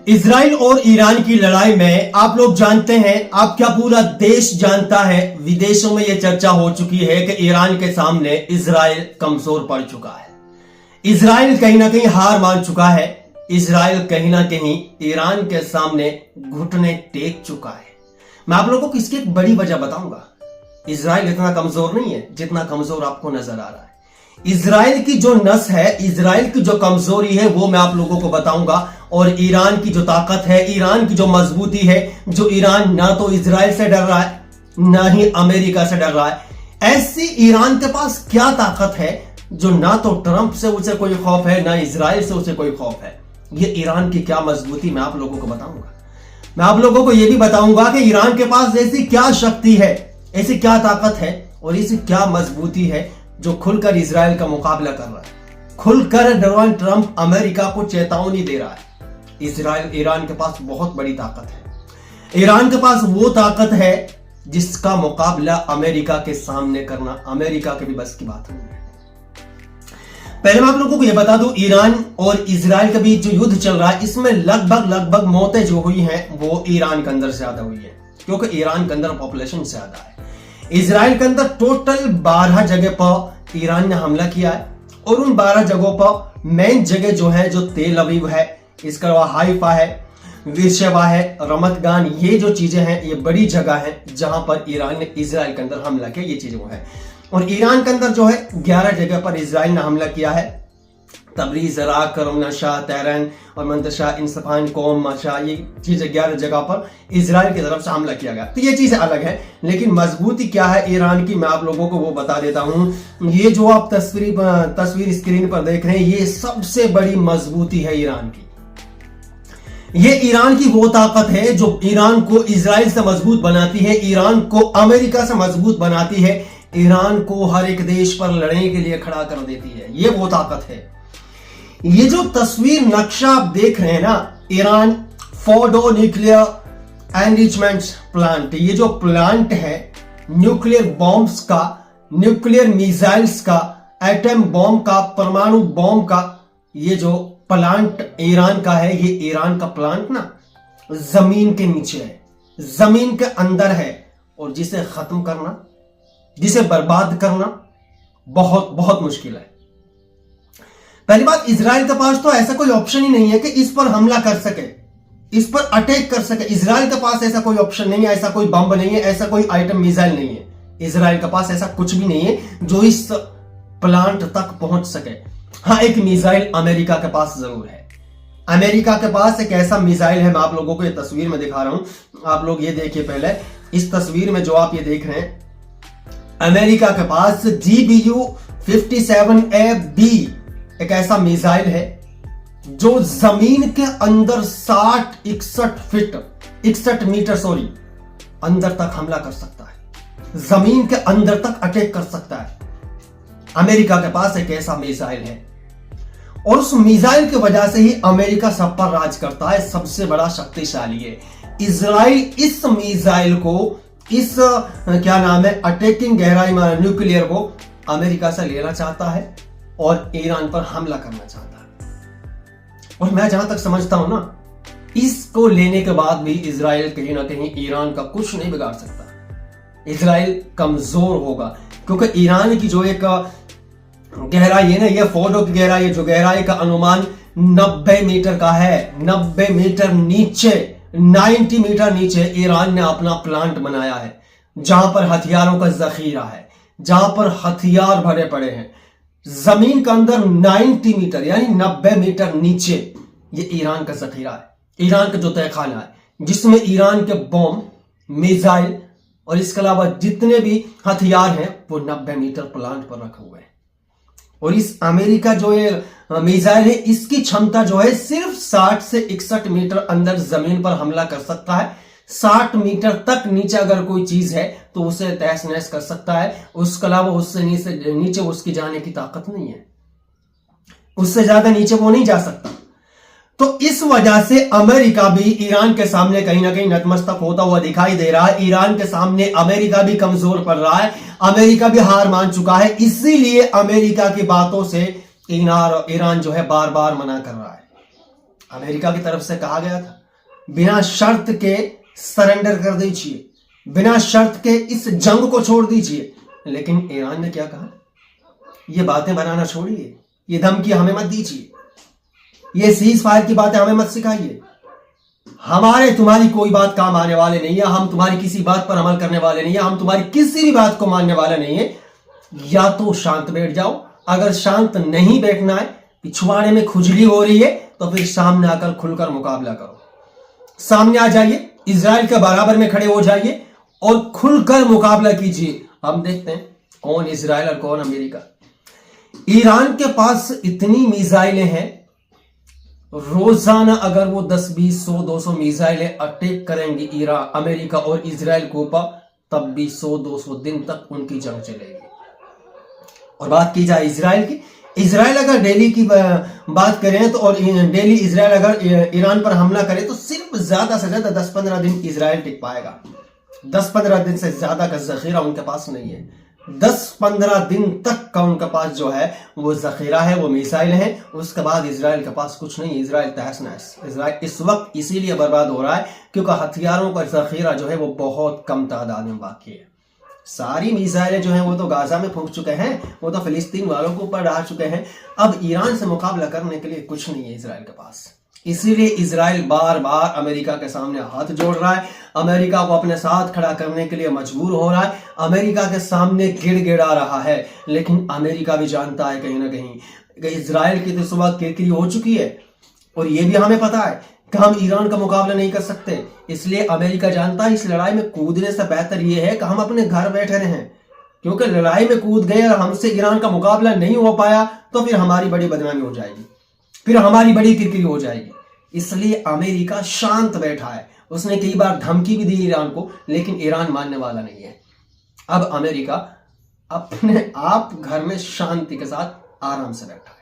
Israel और Iran की लड़ाई में आप लोग जानते हैं, आप क्या पूरा देश जानता है, विदेशों में यह चर्चा हो चुकी है कि ईरान के सामने इजराइल कमजोर पड़ चुका है। इजराइल कहीं ना कहीं हार मान चुका है। इजराइल कहीं ना कहीं ईरान के सामने घुटने टेक चुका है। मैं आप लोगों को इसकी एक बड़ी वजह बताऊंगा। इजराइल इतना कमजोर नहीं है जितना कमजोर आपको नजर आ रहा है। इजराइल की जो नस है, इजराइल की जो कमजोरी है, वो मैं आप लोगों को बताऊंगा। और ईरान की जो ताकत है, ईरान की जो मजबूती है, जो ईरान ना तो इजराइल से डर रहा है ना ही अमेरिका से डर रहा है, ऐसी ईरान के पास क्या ताकत है जो ना तो ट्रंप से उसे कोई खौफ है ना इजराइल से उसे कोई खौफ है। ये ईरान की क्या मजबूती मैं आप लोगों को बताऊंगा। मैं आप लोगों को यह भी बताऊंगा कि ईरान के पास ऐसी क्या शक्ति है, ऐसी क्या ताकत है और ऐसी क्या मजबूती है जो खुलकर इजराइल का मुकाबला कर रहा है। खुलकर डोनाल्ड ट्रंप अमेरिका को चेतावनी दे रहा है। ईरान के पास बहुत बड़ी ताकत है। ईरान के पास वो ताकत है जिसका मुकाबला अमेरिका के सामने करना अमेरिका के भी बस की बात नहीं है। पहले मैं आप लोगों को यह बता दूं, ईरान और इजराइल के बीच जो युद्ध चल रहा है, इसमें लगभग मौतें जो हुई हैं वो ईरान के अंदर ज्यादा हुई है, क्योंकि ईरान के अंदर पॉपुलेशन ज्यादा है। इजराइल के अंदर टोटल 12 जगह पर ईरान ने हमला किया है और उन 12 जगहों पर मेन जगह जो है, जो तेल अवीव है, इसके अलावा हाइफा है, विरशेवा है, रमतगान, ये जो चीजें हैं ये बड़ी जगह है जहां पर ईरान ने इजराइल के अंदर हमला किया। ये चीजें वो है। और ईरान के अंदर जो है 11 जगह पर इजराइल ने हमला किया है। तबरीज, इराक, करमनशाह, तेहरान और मंतशा, इंसफान, कोम, मशा, ये चीजें 11 जगह पर इजराइल की तरफ से हमला किया गया। तो ये चीजें अलग है, लेकिन मजबूती क्या है ईरान की मैं आप लोगों को वो बता देता हूं। ये जो आप तस्वीर स्क्रीन पर देख रहे हैं, ये सबसे बड़ी मजबूती है ईरान की। ये ईरान की वो ताकत है जो ईरान को इजराइल से मजबूत बनाती है, ईरान को अमेरिका से मजबूत बनाती है, ईरान को हर एक देश पर लड़ने के लिए खड़ा कर देती है। ये वो ताकत है। ये जो तस्वीर नक्शा आप देख रहे हैं ना, Iran Fordow nuclear enrichment plant, ये जो प्लांट है न्यूक्लियर बॉम्ब्स का, न्यूक्लियर मिसाइल्स का, एटम बॉम्ब का, परमाणु बॉम्ब का, ये जो प्लांट ईरान का है, ये ईरान का प्लांट ना जमीन के नीचे है, जमीन के अंदर है। और जिसे खत्म करना, जिसे बर्बाद करना बहुत मुश्किल है। पहली बात, इजराइल के पास तो ऐसा कोई ऑप्शन ही नहीं है कि इस पर हमला कर सके, इस पर अटैक कर सके। इजराइल के पास ऐसा कोई ऑप्शन नहीं है, ऐसा कोई बम नहीं है, ऐसा कोई आइटम मिसाइल नहीं है। इजराइल के पास ऐसा कुछ भी नहीं है जो इस प्लांट तक पहुंच सके। हाँ, एक मिसाइल अमेरिका के पास जरूर है। अमेरिका के पास एक ऐसा मिसाइल है, मैं आप लोगों को ये तस्वीर में दिखा रहा हूं। आप लोग ये देखिए, पहले इस तस्वीर में जो आप ये देख रहे हैं, अमेरिका के पास GBU-57A-B एक ऐसा मिसाइल है जो जमीन के अंदर 61 मीटर अंदर तक हमला कर सकता है, जमीन के अंदर तक अटैक कर सकता है। अमेरिका के पास एक ऐसा मिसाइल है और उस मिसाइल की वजह से ही अमेरिका सब पर राज करता है, सबसे बड़ा शक्तिशाली है। इजराइल इस मिसाइल को, इस क्या नाम है, अटैकिंग गहराई में न्यूक्लियर को अमेरिका से लेना चाहता है और ईरान पर हमला करना चाहता है। और मैं जहां तक समझता हूं ना, इसको लेने के बाद भी इजराइल कहीं ना कहीं ईरान का कुछ नहीं बिगाड़ सकता। इजराइल कमजोर होगा, क्योंकि ईरान की जो एक गहराई है ना, ये फोर्डो की गहराई, जो गहराई का अनुमान 90 मीटर का है, 90 मीटर नीचे, 90 मीटर नीचे ईरान ने अपना प्लांट बनाया है, जहां पर हथियारों का जखीरा है, जहां पर हथियार भरे पड़े हैं। जमीन के अंदर 90 मीटर यानी 90 मीटर नीचे ये ईरान का जखीरा है, ईरान का जो तहखाना है, जिसमें ईरान के बॉम्ब, मिसाइल और इसके अलावा जितने भी हथियार हैं वो 90 मीटर प्लांट पर रखे हुए हैं। और इस अमेरिका जो ये मिसाइल है, इसकी क्षमता जो है सिर्फ 60 से 61 मीटर अंदर जमीन पर हमला कर सकता है। 60 मीटर तक नीचे अगर कोई चीज है तो उसे तहस नहस कर सकता है। उसके अलावा उससे नीचे उसकी जाने की ताकत नहीं है, उससे ज्यादा नीचे वो नहीं जा सकता। तो इस वजह से अमेरिका भी ईरान के सामने कहीं ना कहीं नतमस्तक होता हुआ दिखाई दे रहा है। ईरान के सामने अमेरिका भी कमजोर पड़ रहा है, अमेरिका भी हार मान चुका है। इसीलिए अमेरिका की बातों से ईरान जो है बार बार मना कर रहा है। अमेरिका की तरफ से कहा गया था बिना शर्त के सरेंडर कर दीजिए, बिना शर्त के इस जंग को छोड़ दीजिए। लेकिन ईरान ने क्या कहा? ये बातें बनाना छोड़िए, ये धमकी हमें मत दीजिए, ये सीज फायर की बातें हमें मत सिखाइए, हमारे तुम्हारी कोई बात काम आने वाले नहीं है, हम तुम्हारी किसी बात पर अमल करने वाले नहीं है, हम तुम्हारी किसी भी बात को मानने वाले नहीं है। या तो शांत बैठ जाओ, अगर शांत नहीं बैठना है, पिछवाड़े में खुजली हो रही है, तो फिर सामने आकर खुलकर मुकाबला करो, सामने आ जाइए, इजराइल के बराबर में खड़े हो जाइए और खुलकर मुकाबला कीजिए। हम देखते हैं कौन इजराइल और कौन अमेरिका। ईरान के पास इतनी मिसाइलें हैं, रोजाना अगर वो 10, 20, 100, 200 मिसाइलें अटैक करेंगे ईरान, अमेरिका और इजराइल के ऊपर, तब भी 100, 200 दिन तक उनकी जंग चलेगी। और बात की जाए इजराइल की, इजराइल अगर डेली की बात करें तो, और डेली इजराइल अगर ईरान पर हमला करे तो सिर्फ ज्यादा से ज्यादा 10-15 दिन इजराइल टिक पाएगा। 10-15 दिन से ज्यादा का जखीरा उनके पास नहीं है। 10-15 दिन तक का उनके पास जो है वो जखीरा है, वो मिसाइल है। उसके बाद इजराइल के पास कुछ नहीं। इजराइल तहस नहस। इजराइल इस वक्त इसीलिए बर्बाद हो रहा है क्योंकि हथियारों का जखीरा जो है वो बहुत कम तादाद में बाकी है। सारी मिसाइलें जो हैं वो तो गाजा में फूंक चुके हैं, वो तो फिलिस्तीन वालों के ऊपर डाल चुके हैं। अब ईरान से मुकाबला करने के लिए कुछ नहीं है इजराइल के पास। इसीलिए इजराइल बार बार अमेरिका के सामने हाथ जोड़ रहा है, अमेरिका को अपने साथ खड़ा करने के लिए मजबूर हो रहा है, अमेरिका के सामने गिड़गिड़ा रहा है। लेकिन अमेरिका भी जानता है कहीं ना कहीं कि इजराइल की तो सुबह किरकिरी हो चुकी है, और ये भी हमें पता है कि हम ईरान का मुकाबला नहीं कर सकते। इसलिए अमेरिका जानता है इस लड़ाई में कूदने से बेहतर यह है कि हम अपने घर बैठे रहें, क्योंकि लड़ाई में कूद गए और हमसे ईरान का मुकाबला नहीं हो पाया तो फिर हमारी बड़ी बदनामी हो जाएगी, फिर हमारी बड़ी किरकिरी हो जाएगी। इसलिए अमेरिका शांत बैठा है। उसने कई बार धमकी भी दी ईरान को, लेकिन ईरान मानने वाला नहीं है। अब अमेरिका अपने आप घर में शांति के साथ आराम से बैठा है।